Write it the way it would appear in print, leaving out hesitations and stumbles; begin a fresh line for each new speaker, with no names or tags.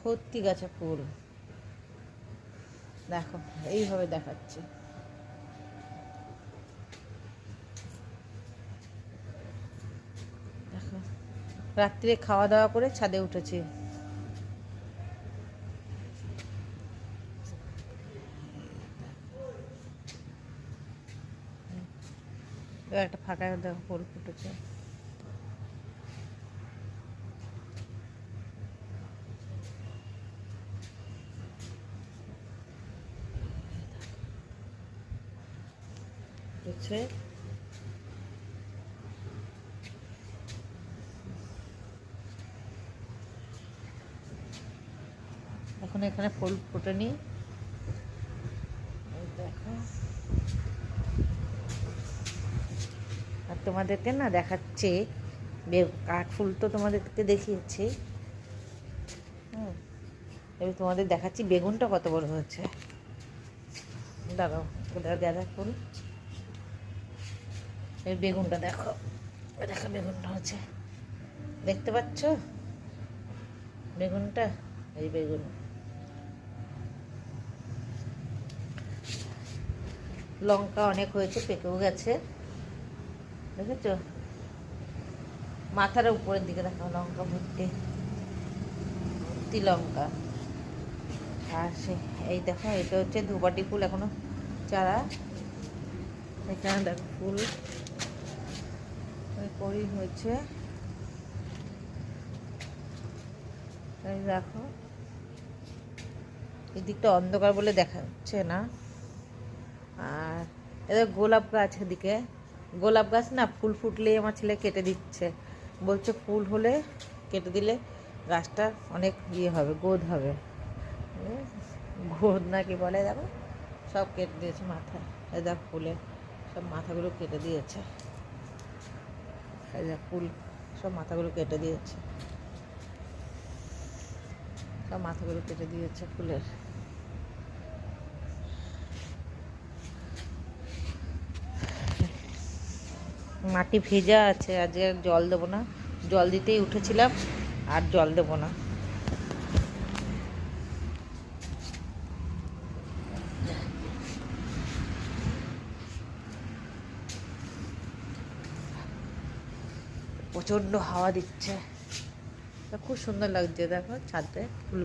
ভর্তি গাছে ফুল। দেখো এইভাবে দেখাচ্ছি। দেখো রাত্রে খাওয়া দাওয়া করে ছাদে উঠেছি। একটা ফাঁকা দেখো ফুল ফুটেছে। হচ্ছে এখন এখানে ফুল ফোটেনি। দেখো আর তোমাদেরকে না দেখাচ্ছে কাঠফুল তো তোমাদেরকে দেখিয়েছি। এবার তোমাদের দেখাচ্ছি বেগুনটা কত বড় হয়েছে। দাঁড়াও, গাঁদা ফুল। এই বেগুনটা দেখো, দেখো বেগুনটা হচ্ছে, দেখতে পাচ্ছ বেগুনটা? এই বেগুন লঙ্কা অনেক হয়েছে, পেকেও গেছে, দেখেছ? মাথার উপরের দিকে দেখো লঙ্কা ভর্তি ভর্তি লঙ্কা। আর সে এই দেখো এটা হচ্ছে ধুপাটি ফুল, এখনো চারা। এখানে দেখো ফুল করি হয়েছে। এই দেখো এদিকটা অন্ধকার বলে দেখা যাচ্ছে না। আর এদের গোলাপ গাছ, এদিকে গোলাপ গাছ না ফুল ফুটলেই আমার ছেলে কেটে দিচ্ছে, বলছে ফুল হলে কেটে দিলে গাছটা অনেক হবে, গোদ হবে। গোদ না কি বলে, দেখো সব কেটে দিয়েছে মাথায়। এই দেখ ফুলে সব মাথাগুলো কেটে দিয়েছে। এই দেখ ফুল সব মাথাগুলো কেটে দিয়েছে, সব মাথাগুলো কেটে দিয়েছে ফুলের। মাটি ভেজা আছে, আজকে জল দেবো না, জল দিতেই উঠেছিলাম আর জল দেবো না। প্রচণ্ড হাওয়া দিচ্ছে, খুব সুন্দর লাগছে দেখো ছাদে ফুল।